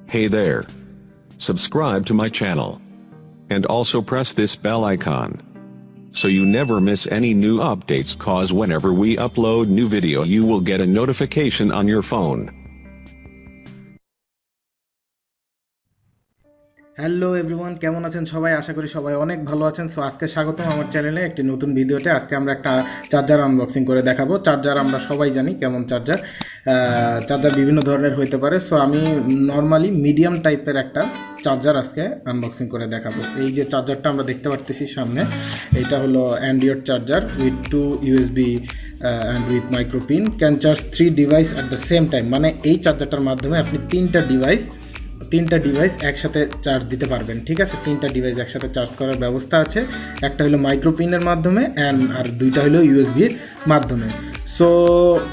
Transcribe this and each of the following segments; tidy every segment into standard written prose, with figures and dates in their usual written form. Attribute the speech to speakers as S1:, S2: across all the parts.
S1: Hey there. Subscribe to my channel. And also press this bell icon, so you never miss any new updates, cause whenever we upload new video you will get a notification on your phone.
S2: Hello everyone, কেমন আছেন সবাই? আশা করি সবাই অনেক ভালো আছেন। So আজকে স্বাগতম আমার চ্যানেলে একটি নতুন ভিডিওতে। আজকে আমরা একটা চার্জার আনবক্সিং করে দেখাবো। চার্জার আমরা সবাই জানি কেমন চার্জার, চার্জার বিভিন্ন ধরনের হইতে পারে। সো আমি নর্মালি মিডিয়াম টাইপের একটা চার্জার আজকে আনবক্সিং করে দেখাবো। এই যে চার্জারটা আমরা দেখতে পারতেছি সামনে, এটা হলো Android charger with 2 USB and with micro pin, can charge 3 device at the same time. মানে এই চার্জারটার মাধ্যমে আপনি তিনটা ডিভাইস একসাথে চার্জ দিতে পারবেন। ঠিক আছে, তিনটা ডিভাইস একসাথে চার্জ করার ব্যবস্থা আছে। একটা হলো মাইক্রো পিনের মাধ্যমে আর দুইটা হলো ইউএসবির মাধ্যমে। সো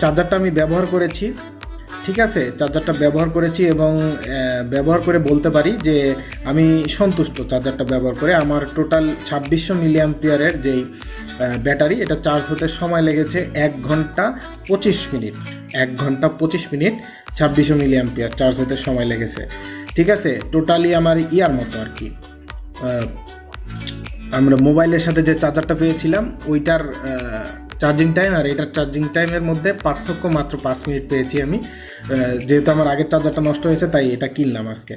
S2: চার্জারটা আমি ব্যবহার করেছি, ঠিক আছে, চার্জারটা ব্যবহার করেছি এবং ব্যবহার করে বলতে পারি যে আমি সন্তুষ্ট চার্জারটা ব্যবহার করে। আমার টোটাল 2600 মিলি অ্যাম্পিয়ারের যেই ব্যাটারি, এটা চার্জ হতে সময় লেগেছে 1 ঘন্টা 25 মিনিট। 1 ঘন্টা 25 মিনিট 2600 মিলি অ্যাম্পিয়ার চার্জ হতে সময় লেগেছে। ঠিক আছে, টোটালি আমার ইয়ার মতো আর কি। আমরা মোবাইলের সাথে যে চার্জারটা পেয়েছিলাম ওইটার চার্জিং টাইম আর এটার চার্জিং টাইমের মধ্যে পার্থক্য মাত্র 5 মিনিট পেয়েছি আমি। যেহেতু আমার আগের চার্জারটা নষ্ট হয়েছে তাই এটা কিনলাম আজকে।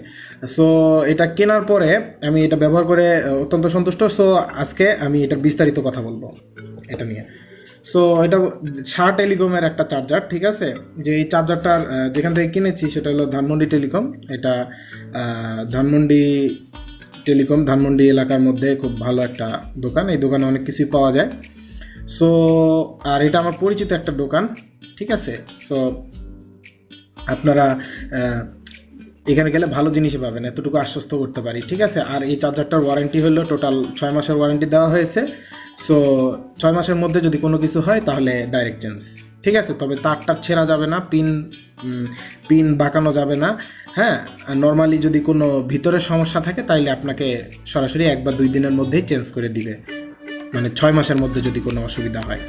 S2: সো এটা কেনার পরে আমি এটা ব্যবহার করে অত্যন্ত সন্তুষ্ট। সো আজকে আমি এটার বিস্তারিত কথা বলবো এটা নিয়ে। সো এটা শাহ টেলিকমের একটা চার্জার। ঠিক আছে, যে এই চার্জারটার যেখান থেকে কিনেছি সেটা হলো ধানমন্ডি টেলিকম। এটা ধানমন্ডি টেলিকম ধানমন্ডি এলাকার মধ্যে খুব ভালো একটা দোকান। এই দোকানে অনেক কিছুই পাওয়া যায়। সো আর এটা আমার পরিচিত একটা দোকান। ঠিক আছে, সো আপনারা এখানে গেলে ভালো জিনিসই পাবেন, এতটুকু আশ্বস্ত করতে পারি। ঠিক আছে, আর এই চার্জারটার ওয়ারেন্টি হলো টোটাল 6 মাসের ওয়ারেন্টি দেওয়া হয়েছে। সো 6 মাসের মধ্যে যদি কোনো কিছু হয় তাহলে ডাইরেক্ট চেঞ্জ। ঠিক আছে, তবে তারটা ছেঁড়া যাবে না, পিন বাঁকানো যাবে না। হ্যাঁ, নর্মালি যদি কোনো ভিতরের সমস্যা থাকে তাইলে আপনাকে সরাসরি 1 বা 2 দিনের মধ্যেই চেঞ্জ করে দিবে, মানে 6 মাসের মধ্যে যদি কোনো অসুবিধা হয়।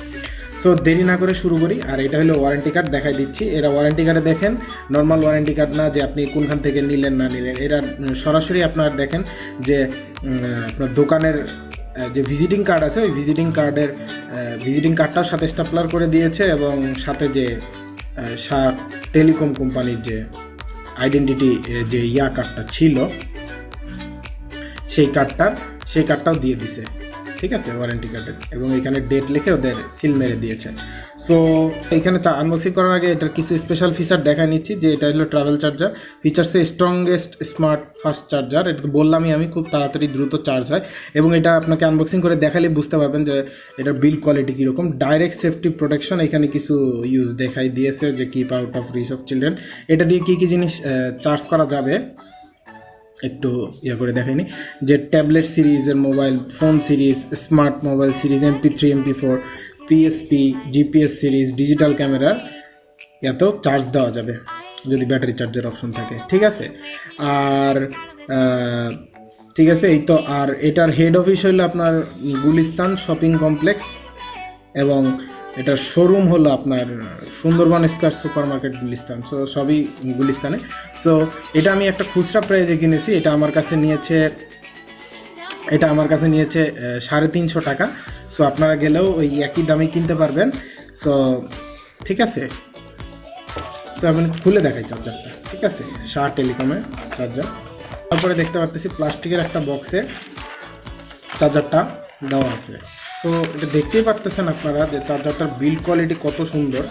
S2: সো দেরি না করে শুরু করি। আর এটা হলো ওয়ারেন্টি কার্ড, দেখাই দিচ্ছি। এরা ওয়ারেন্টি কার্ডে দেখেন নর্মাল ওয়ারেন্টি কার্ড না যে আপনি কোনখান থেকে নিলেন না নিলেন, এরা সরাসরি আপনার দেখেন যে আপনার দোকানের যে ভিজিটিং কার্ড আছে ওই ভিজিটিং কার্ডটার সাথে স্টাপলার করে দিয়েছে এবং সাথে যে শাহ টেলিকম কোম্পানির যে আইডেন্টিটি যে কার্ডটা ছিল সেই কার্ডটাও দিয়ে দিছে। ঠিক আছে, ওয়ারেন্টি কার্ডের, এবং এখানে ডেট লিখে ওদের সিল মেরে দিয়েছে। সো এইখানে আনবক্সিং করার আগে এটার কিছু স্পেশাল ফিচার দেখায় নিচ্ছি। যে এটা হলো ট্রাভেল চার্জার, ফিচার্সে স্ট্রংগেস্ট স্মার্ট ফাস্ট চার্জার। এটা তো বললামই আমি, খুব তাড়াতাড়ি দ্রুত চার্জ হয় এবং এটা আপনাকে আনবক্সিং করে দেখালে বুঝতে পারবেন যে এটার বিল্ড কোয়ালিটি কীরকম। ডাইরেক্ট সেফটি প্রোটেকশন, এখানে কিছু ইউজ দেখাই দিয়েছে যে keep out of risk of children. এটা দিয়ে কী কী জিনিস চার্জ করা যাবে একটু করে দেখাইনি। যে ট্যাবলেট সিরিজের mobile phone series, smart mobile series, MP3 MP4 PSP GPS series, digital camera, এত চার্জ দেওয়া যাবে যদি ব্যাটারি চার্জের অপশন থাকে। ঠিক আছে, আর ঠিক আছে, এই তো। আর এটার হেড অফিস হলো আপনার গুলিস্তান শপিং কমপ্লেক্স এবং এটার শোরুম হলো আপনার Sundarban square super market Gulistan. So সবই গুলিস্তানে। সো এটা আমি একটা খুচরা প্রাইজে কিনেছি। এটা আমার কাছে নিয়েছে 350 টাকা। সো আপনারা গেলেও ওই একই দামে কিনতে পারবেন। সো ঠিক আছে, তো আমি খুলে দেখাই চার্জারটা। ঠিক আছে, শাহ টেলিকমের চার্জার। তারপরে দেখতে পারতেছি প্লাস্টিকের একটা বক্সে চার্জারটা দেওয়া আছে। সো এটা দেখতেই পারতেছেন আপনারা যে চার্জারটার বিল্ড কোয়ালিটি কত সুন্দর।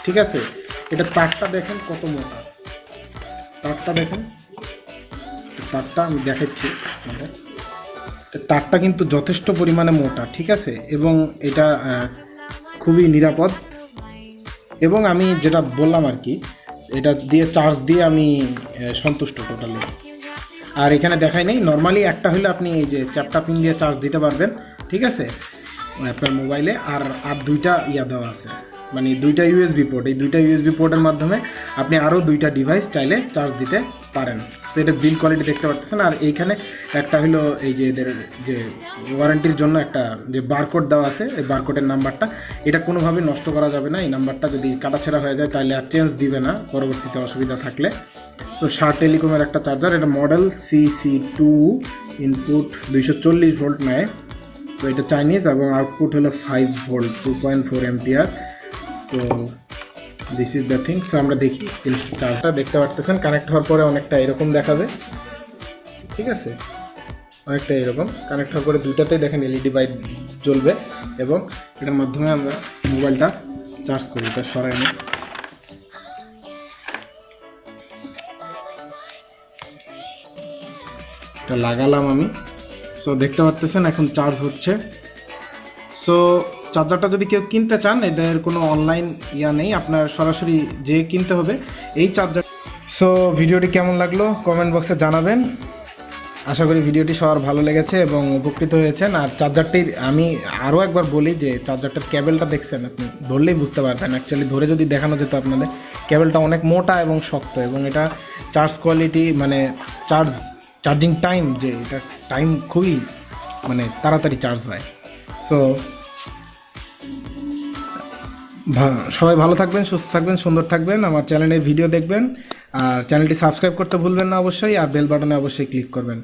S2: ঠিক আছে, এটা তারটা দেখেন কত মোটা, তারটা আমি দেখাচ্ছি। তারটা কিন্তু যথেষ্ট পরিমাণে মোটা। ঠিক আছে, এবং এটা খুবই নিরাপদ। এবং আমি যেটা বললাম আর কি, এটা দিয়ে চার্জ দিয়ে আমি সন্তুষ্ট টোটালি। আর এখানে দেখাই নেই, নর্মালি একটা হলে আপনি এই যে চ্যাপটা পিন দিয়ে চার্জ দিতে পারবেন। ঠিক আছে, আপনার মোবাইলে। আর দুইটা দেওয়া আছে, মানে দুইটা ইউএসবি পোর্ট, এই দুইটা ইউএসবি পোর্টের মাধ্যমে আপনি আরও দুইটা ডিভাইস চাইলে চার্জ দিতে পারেন। তো এটা বিল্ড কোয়ালিটি দেখতে পাচ্ছেন। আর এইখানে একটা হলো এই যে এদের যে ওয়ারেন্টির জন্য একটা যে বারকোড দেওয়া আছে, এই বারকোডের নাম্বারটা এটা কোনোভাবেই নষ্ট করা যাবে না। এই নাম্বারটা যদি কাটাছেঁড়া হয়ে যায় তাহলে আর চেঞ্জ দিবে না পরবর্তীতে অসুবিধা থাকলে। তো শাহ টেলিকমের একটা চার্জার, এটা মডেল CC2, ইনপুট 240 ভোল্ট নেয়। তো এটা চাইনিজ এবং আউটপুট হলো 5 volt 2.4 ampere. So this is the thing. So আমরা দেখি চার্জটা দেখতে পাচ্ছেন কানেক্ট হওয়ার পরে অনেকটা এরকম দেখাবে, ঠিক আছে, অনেকটা এরকম কানেক্ট হওয়ার পরে দুইটাতেই দেখেন এলইডি লাইট জ্বলবে এবং এটার মাধ্যমে আমরা মোবাইলটা চার্জ করি। এটা সরাই না, এটা লাগালাম আমি। সো দেখতে পাচ্ছেন এখন চার্জ হচ্ছে। সো চার্জারটা যদি কেউ কিনতে চান, এদের কোনো অনলাইন নেই, আপনার সরাসরি যে কিনতে হবে এই চার্জার। সো ভিডিওটি কেমন লাগলো কমেন্ট বক্সে জানাবেন। আশা করি ভিডিওটি সবার ভালো লেগেছে এবং উপকৃত হয়েছেন। আর চার্জারটির আমি আরও একবার বলি যে চার্জারটার কেবেলটা দেখছেন, আপনি ধরলেই বুঝতে পারবেন। অ্যাকচুয়ালি ধরে যদি দেখানো যেত আপনাদের, কেবেলটা অনেক মোটা এবং শক্ত এবং এটা চার্জ কোয়ালিটি মানে চার্জিং টাইম, যে এটা টাইম খুবই মানে তাড়াতাড়ি চার্জ হয়। সো সবাই ভালো থাকবেন, সুস্থ থাকবেন, সুন্দর থাকবেন, আমার চ্যানেলের ভিডিও দেখবেন আর চ্যানেলটি সাবস্ক্রাইব করতে ভুলবেন না অবশ্যই, আর বেল বাটনে অবশ্যই ক্লিক করবেন।